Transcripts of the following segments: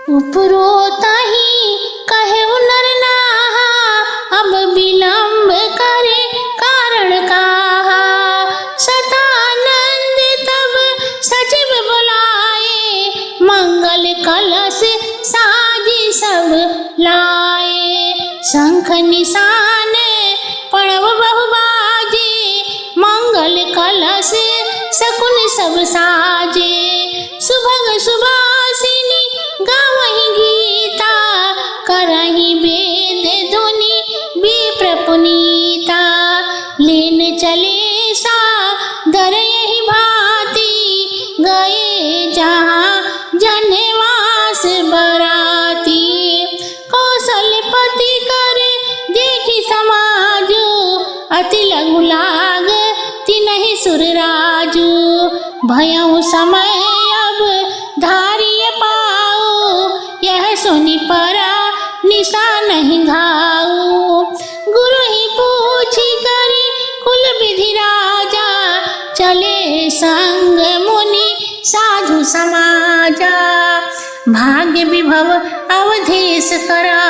उपरोता ही कहे नर नाहा, अब विलंब करे कारण काहा। सतानंद तब सचिव बुलाए, मंगल कलश साजी सब लाए। शंख निशान पड़व बहु बाजे, मंगल कलश शकुन सब साजे। सुभग सुबासिनी गावहि गीता, करहि वेद ध्वनि विप्र पुनीता। लेन चले सा दर यही भांति, गए जहाँ जनवास बराती। कौशलपति कर देखी समाजो, अति लघु लाग तिनहि सुरराजू। भयउ समय अब धारिय पाओ, यह सुनि परा निशा नहीं घाऊ। गुरु ही पूछी करी कुल विधि राजा, चले संग मुनि साधु समाजा। भाग्य विभव अवधेश करा,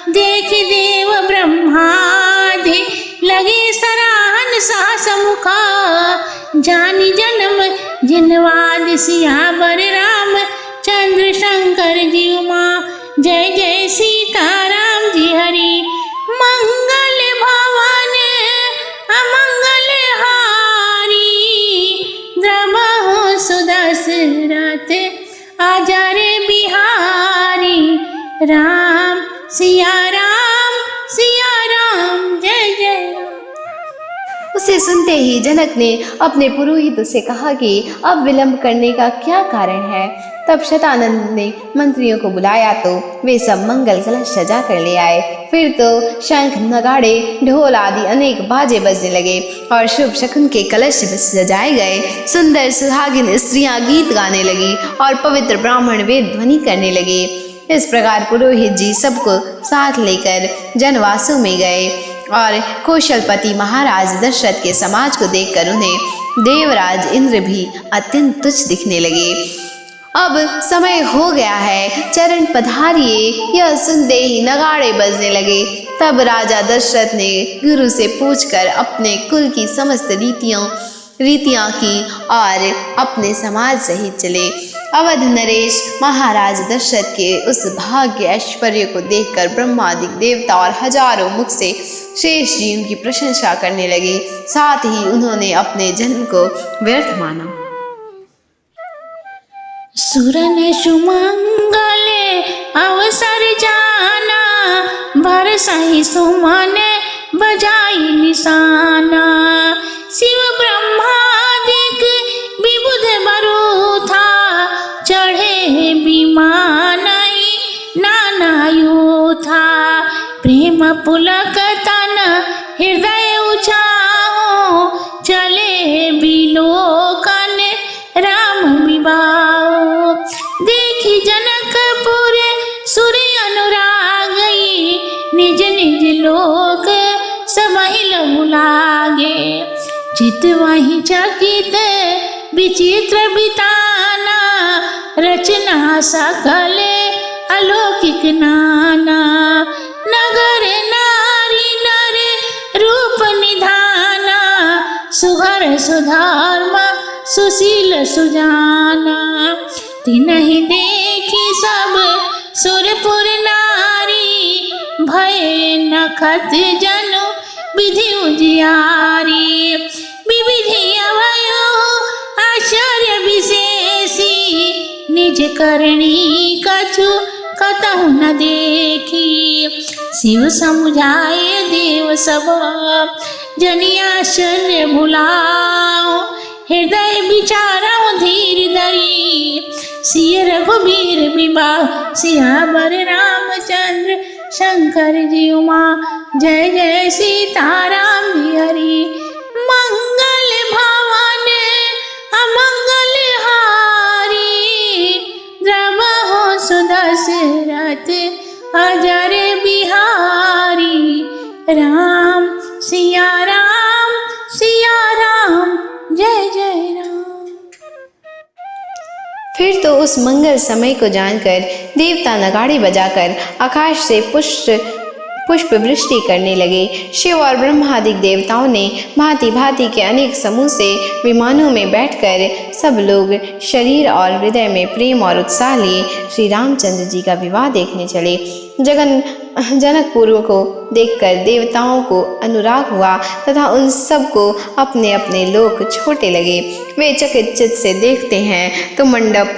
देख देव ब्रह्मादि लगे सराहन सास मुखा। जानी जन्म जिनवाद सियावर राम चंद्र शंकर जी उमा। जय जय सीताराम जी हरि। मंगल भवन अमंगल हारी, द्रवहु सुदशरथ आजा रे बिहारी। राम सिया राम, जय जय राम। उसे सुनते ही जनक ने अपने पुरोहित से कहा कि अब विलंब करने का क्या कारण है। तब शतानंद ने मंत्रियों को बुलाया तो वे सब मंगल कलश सजा कर ले आए। फिर तो शंख नगाड़े ढोल आदि अनेक बाजे बजने लगे और शुभ शकुन के कलश सजाए गए। सुंदर सुहागिन स्त्रियां गीत गाने लगी और पवित्र ब्राह्मण वेद ध्वनि करने लगे। इस प्रकार पुरोहित जी सबको साथ लेकर जनवासों में गए और कौशलपति महाराज दशरथ के समाज को देखकर उन्हें देवराज इंद्र भी अत्यंत तुच्छ दिखने लगे। अब समय हो गया है, चरण पधारिए, यह सुनते ही नगाड़े बजने लगे। तब राजा दशरथ ने गुरु से पूछकर अपने कुल की समस्त रीतियां की और अपने समाज सहित चले। अवध नरेश महाराज दशरथ के उस भाग्य ऐश्वर्य को देखकर ब्रह्मादि देवता और हजारों मुख से शेष जी उनकी प्रशंसा करने लगे। साथ ही उन्होंने अपने जन्म को व्यर्थ माना। सुरन सुमंगल अवसर जाना, बरसहि सुमन बजाई निशाना। शिव ब्रह्मादिक विबुध बरु था, चढ़े विमानई नानायु था। प्रेम पुलक तन हृदय उछाओ, चले बिलोकन राम विवाह। देखी जनकपुर सूर्य अनुरागई, निज निज लोक सबहि लघु लागे। चित वही चकित विचित्र बिताना, रचना सकल अलौकिक नाना। नगर नारी नर रूप निधाना, सुघर सुधर्म सुशील सुजाना। तिनहि देखी सब सुरपुर नारी, भय नखत जनु विधि उजियारी। विविधि अभयो आश्चर्य विशेषी, निज करणी कछु कतहु न देखी। शिव समुझाए देव सब, जनि आश्चर्य भुलाओ। हृदय विचारौ धीर धरी, सिय रघुबीर विवाह। सियावर रामचंद्र शंकर जी उमा। जय जय सीताराम जी हरि। मंगल भवन अमंगल हारी, द्रवहु सुदशरथ अजर बिहारी। राम सिया राम, जय जय राम। फिर तो उस मंगल समय को जानकर देवता नगाड़े बजाकर आकाश से पुष्प वृष्टि करने लगे। शिव और ब्रह्मादि देवताओं ने भांति भांति के अनेक समूह से विमानों में बैठकर सब लोग शरीर और हृदय में प्रेम और उत्साह लिए श्री रामचंद्र जी का विवाह देखने चले। जनकपुर को देखकर देवताओं को अनुराग हुआ तथा उन सबको अपने अपने लोक छोटे लगे। वे चकित से देखते हैं तो मंडप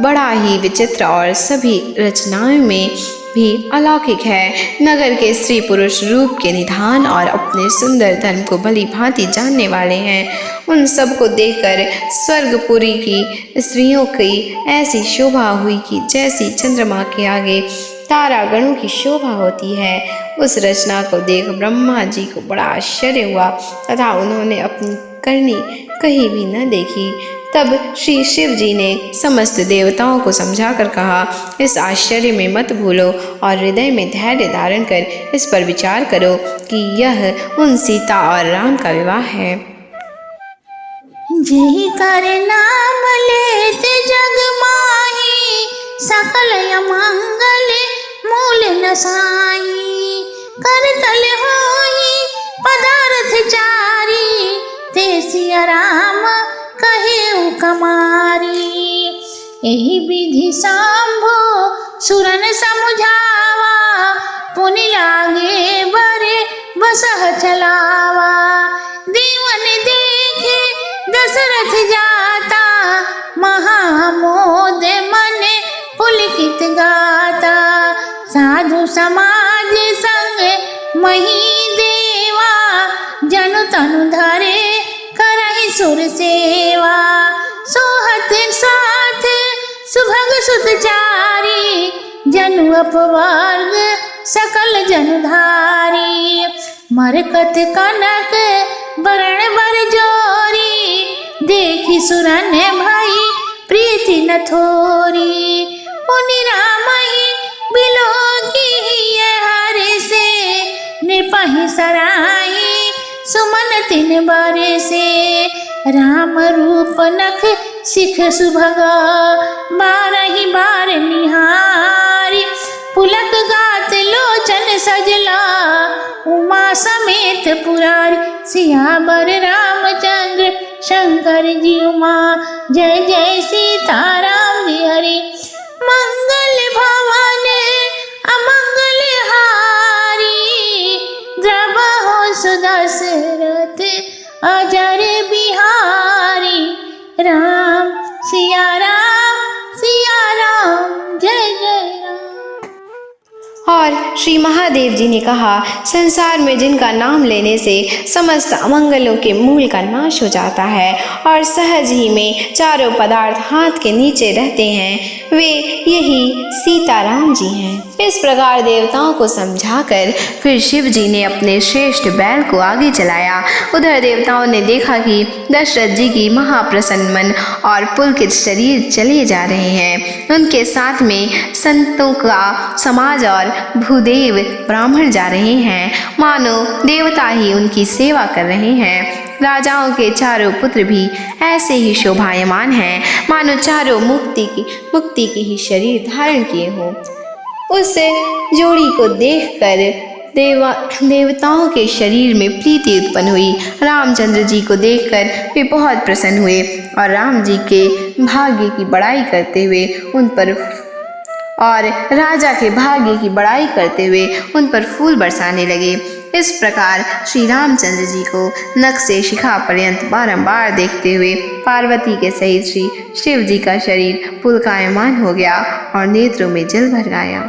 बड़ा ही विचित्र और सभी रचनाओं में भी अलौकिक है। नगर के स्त्री पुरुष रूप के निधान और अपने सुंदर धर्म को भली भांति जानने वाले हैं। उन सब को देखकर स्वर्गपुरी की स्त्रियों की ऐसी शोभा हुई कि जैसी चंद्रमा के आगे तारागणों की शोभा होती है। उस रचना को देख ब्रह्मा जी को बड़ा आश्चर्य हुआ तथा उन्होंने अपनी करनी कहीं भी न देखी। तब श्री शिव जी ने समस्त देवताओं को समझाकर कहा, इस आश्चर्य में मत भूलो और हृदय में धैर्य धारण कर इस पर विचार करो कि यह उन सीता और राम का विवाह है। जेहि कर नाम लेत जग माही, सकल अमंगल मूल नसाई। कर तल होई पदार्थ चारी, ते सिया राम कहे कमारी। एहि विधि सांभो सुरन समुझावा, पुनि लागे बरे बसह चलावा। देवन देखे दशरथ जाता, महामोद मन पुलकित गाता। साधु समाज संग मही देवा, जनु तनु धरे करहि सुर सेवा। सोहत साथ सुभग सुतचारी, जनु अपवर्ग सकल जनुधारी। मरकत कनक वरण बर जोरी, देखी सुरन भई प्रीति न थोरी। पुनि रामहि बिलोकी हरि से, निपहि सराई सुमन तिन बारे से। राम रूप नख सिख सुभगा, बारहि बार निहारी। पुलक गात लोचन सजला, उमा समेत पुरारी। सियावर रामचंद्र शंकर जी उमा, जय जय सीताराम जी हरि। मंगल भवन अमंगल हारी, द्रवहु सुदशरथ अजर बिहारी। राम सिया राम जय जय राम। और श्री महादेव जी ने कहा, संसार में जिनका नाम लेने से समस्त अमंगलों के मूल का नाश हो जाता है और सहज ही में चारों पदार्थ हाथ के नीचे रहते हैं, वे यही सीताराम जी हैं। इस प्रकार देवताओं को समझाकर फिर शिव जी ने अपने श्रेष्ठ बैल को आगे चलाया। उधर देवताओं ने देखा कि दशरथ जी की महाप्रसन्न मन और पुलकित शरीर चले जा रहे हैं। उनके साथ में संतों का समाज और भूदेव ब्राह्मण जा रहे हैं, मानो देवता ही उनकी सेवा कर रहे हैं। राजाओं के चारों पुत्र भी ऐसे ही शोभायमान हैं, मानो चारों मुक्ति की ही शरीर धारण किए हों। उस जोड़ी को देखकर देवताओं के शरीर में प्रीति उत्पन्न हुई। रामचंद्र जी को देखकर वे बहुत प्रसन्न हुए और राम जी के भाग्य की बड़ाई करते हुए उन पर और राजा के भाग्य की बड़ाई करते हुए उन पर फूल बरसाने लगे। इस प्रकार श्री रामचंद्र जी को नख से शिखा पर्यंत बारंबार देखते हुए पार्वती के सहित श्री शिव जी का शरीर पुलकायमान हो गया और नेत्रों में जल भर आया।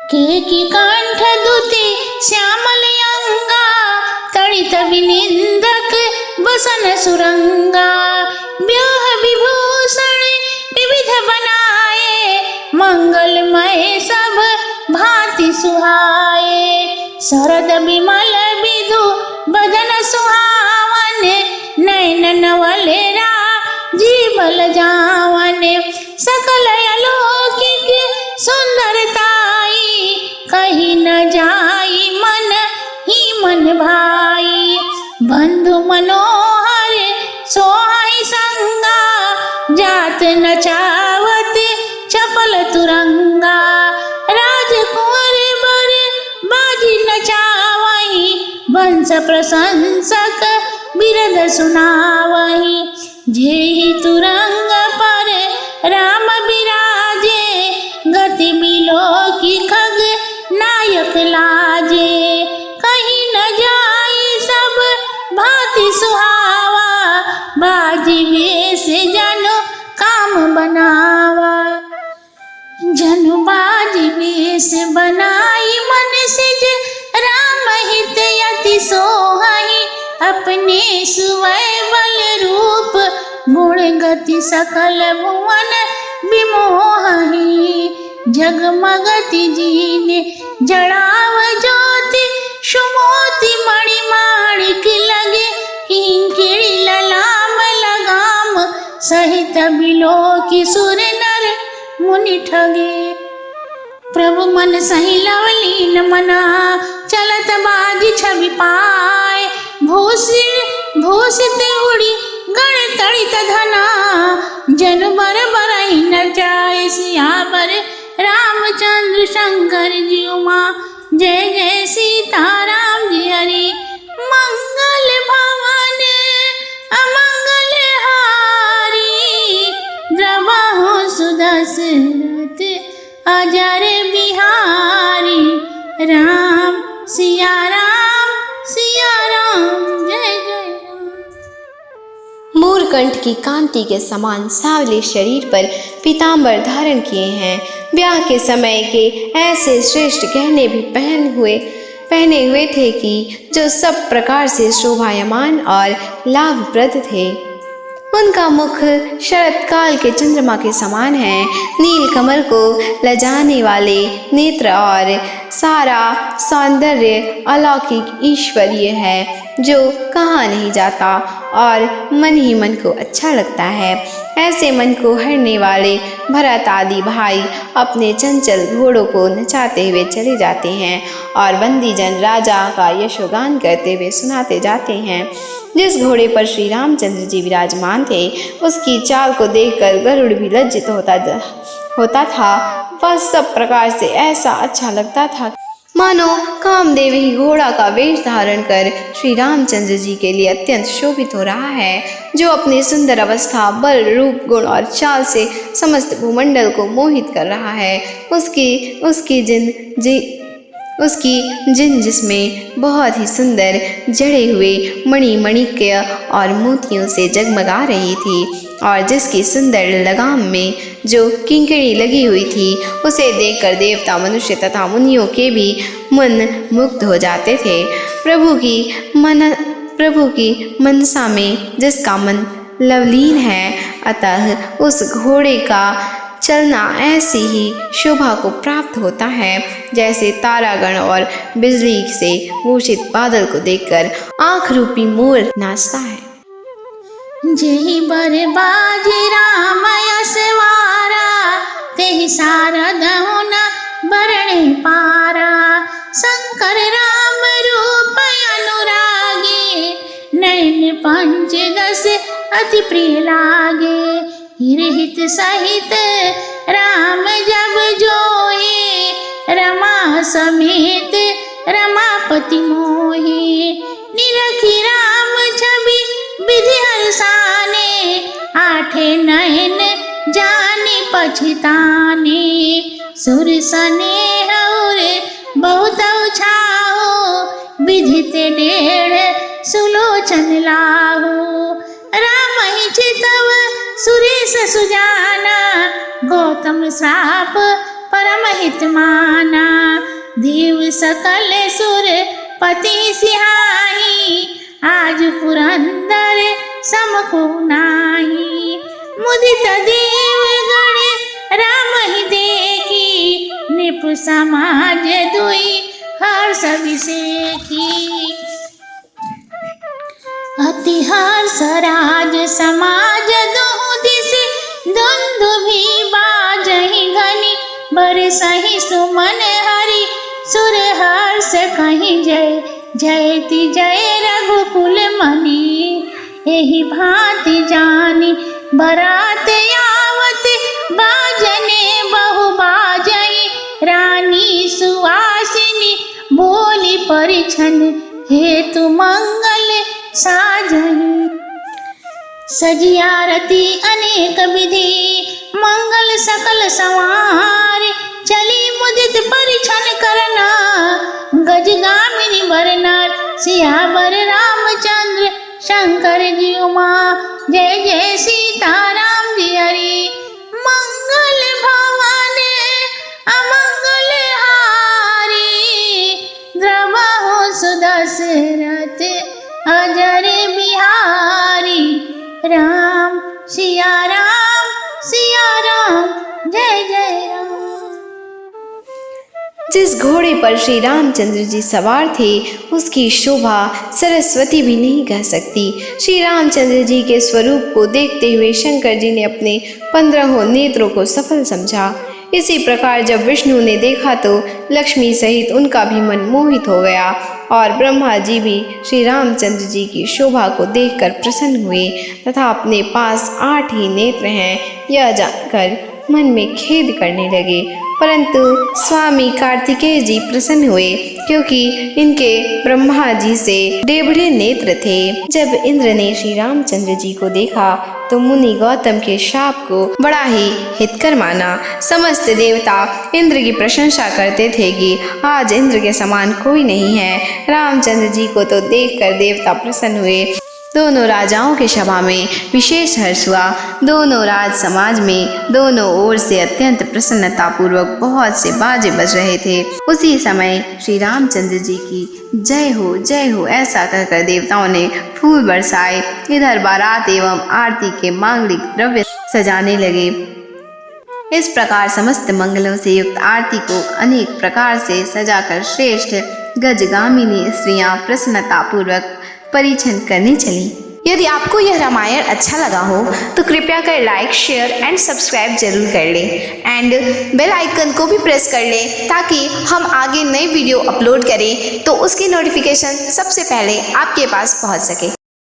केकी कंठ दुति श्यामल अंगा, तड़ित विनिंदक बसन सुरंगा। ब्योह विभूषण विविध बनाए, मंगलमय सब भांति सुहाए। शरद विमल विधु बदन सुहावन, नैन नवल जीवल जावन। सकल अलौकिक सुंदरताई, कहीं न जाई मन ही मन भाई। बंधु मनोहर सोहाई संगा, जात न चावत प्रशंसक बिरद सुनावही। जेहि तुरंग पर राम बिराजे, गति बिलोकी खग नायक लाजे। कहीं न जाई सब भांति सुहावा, बाजी वेश जनु काम बनावा। जनु बाजी वेश बनाई मन सिज, राम हित अति सोहहि। अपने सुवै बल रूप, गुण गति सकल भुवन विमोहहि। जगमगति जीने जड़ाव ज्योति, सुमोति मणि माणिक लगे। किंकिणी ललाम लगाम, सहित बिलोकी सुर नर मुनि ठगे। प्रभु मन सही लवलीन मना, चलत बाजी छवि पाए। भूषित उड़ी गण तड़ित धना, जन बर बरहि न जाए। सियावर रामचंद्र शंकर जी उमा, जय जय सीताराम जी हरि। मंगल भवन अमंगल हारी, द्रवहु सुदशरथ अजर बिहारी। राम सिया राम, जय जय राम। मोरकंठ की कांति के समान सांवले शरीर पर पीतांबर धारण किए हैं। ब्याह के समय के ऐसे श्रेष्ठ गहने भी पहने हुए थे कि जो सब प्रकार से शोभायमान और लाभप्रद थे। उनका मुख शरत काल के चंद्रमा के समान है। नील कमल को लजाने वाले नेत्र और सारा सौंदर्य अलौकिक ईश्वरीय है, जो कहा नहीं जाता और मन ही मन को अच्छा लगता है। ऐसे मन को हरने वाले भरत आदि भाई अपने चंचल घोड़ों को नचाते हुए चले जाते हैं और बंदीजन राजा का यशोगान करते हुए सुनाते जाते हैं। जिस घोड़े पर श्री रामचंद्र जी विराजमान थे, उसकी चाल को देखकर गरुड़ भी लज्जित होता था। वह सब प्रकार से ऐसा अच्छा लगता था मानो कामदेव ही घोड़ा का वेश धारण कर श्री रामचंद्र जी के लिए अत्यंत शोभित हो रहा है, जो अपनी सुंदर अवस्था, बल, रूप, गुण और चाल से समस्त भूमंडल को मोहित कर रहा है। उसकी जिन जिसमें बहुत ही सुंदर जड़े हुए मणिमाणिक्य और मोतियों से जगमगा रही थी, और जिसकी सुंदर लगाम में जो किंकड़ी लगी हुई थी, उसे देखकर देवता, मनुष्य तथा मुनियों के भी मन मुग्ध हो जाते थे। प्रभु की मनसा में जिसका मन लवलीन है, अतः उस घोड़े का चलना ऐसी ही शोभा को प्राप्त होता है, जैसे तारागण और बिजली से भूषित बादल को देखकर आँख रूपी मोर नाचता है। जेहि बर बाजी राम यशवारा, तेहि सारद होना बरणे पारा। शंकर राम रूप अनुरागे, नयन पंचदश अति प्रिय लागे। हिरहित सहित राम जब जोए, रमा समेत रमापति मोहे। निरखी राम छवि विधि हर्षाने, आठे नयन जाने पछताने। सुर स्नेह और बहुत छाओ, विधित डेढ़ सुलोचन लाहो। राम ही चितव सुरेश सुजाना, गौतम श्राप परम हित माना। देव सकल सुर पति सिहाई, आज पुरंदर समको नाही। मुदित देव गण राम ही देखी, निप समाज दुई हर्ष विसेखी। अति हर्ष राज समाज दोहु दिशि, द्वंद्व भी बाजहि घनि। बरसहि सुमन हरि सुर हर्ष कहीं जय। जयति जय रघुकुल मनि, एहि भांति जानी बरात आवत। बाजने बहु बाजहि, रानी सुवासिनी बोली परिछन। हेतु मंगल साजही। सजी आरती अनेक विधि मंगल सकल संवार। चली मुदित परिछन करना गजगामिनी बरनार। सियावर रामचंद्र शंकर जी उमा। जय जय सीताराम जी हरि। मंगल भवाने अमंगल हारी। द्रवहु सुदशरथ अजर बिहारी। राम सिया राम जय जय राम। जिस घोड़े पर श्री रामचंद्र जी सवार थे उसकी शोभा सरस्वती भी नहीं कह सकती। श्री रामचंद्र जी के स्वरूप को देखते हुए शंकर जी ने अपने 15 नेत्रों को सफल समझा। इसी प्रकार जब विष्णु ने देखा तो लक्ष्मी सहित उनका भी मन मोहित हो गया और ब्रह्मा जी भी श्री रामचंद्र जी की शोभा को देखकर प्रसन्न हुए तथा अपने पास 8 ही नेत्र हैं यह जानकर मन में खेद करने लगे। परंतु स्वामी कार्तिकेय जी प्रसन्न हुए क्योंकि इनके ब्रह्मा जी से डेढ़े नेत्र थे। जब इंद्र ने श्री रामचंद्र जी को देखा तो मुनि गौतम के शाप को बड़ा ही हितकर माना। समस्त देवता इंद्र की प्रशंसा करते थे कि आज इंद्र के समान कोई नहीं है। रामचंद्र जी को तो देखकर देवता प्रसन्न हुए। दोनों राजाओं के सभा में विशेष हर्ष हुआ। दोनों राज समाज में दोनों ओर से अत्यंत प्रसन्नता पूर्वक बहुत से बाजे बज रहे थे। उसी समय श्री रामचंद्र जी की जय हो ऐसा कहकर देवताओं ने फूल बरसाए। इधर बारात एवं आरती के मांगलिक द्रव्य सजाने लगे। इस प्रकार समस्त मंगलों से युक्त आरती को अनेक प्रकार से सजाकर श्रेष्ठ गजगामिनी स्त्रियां प्रसन्नता पूर्वक परिछन करने चली। यदि आपको यह रामायण अच्छा लगा हो तो कृपया कर लाइक शेयर एंड सब्सक्राइब जरूर कर ले एंड बेल आइकन को भी प्रेस कर ले ताकि हम आगे नई वीडियो अपलोड करें तो उसकी नोटिफिकेशन सबसे पहले आपके पास पहुंच सके।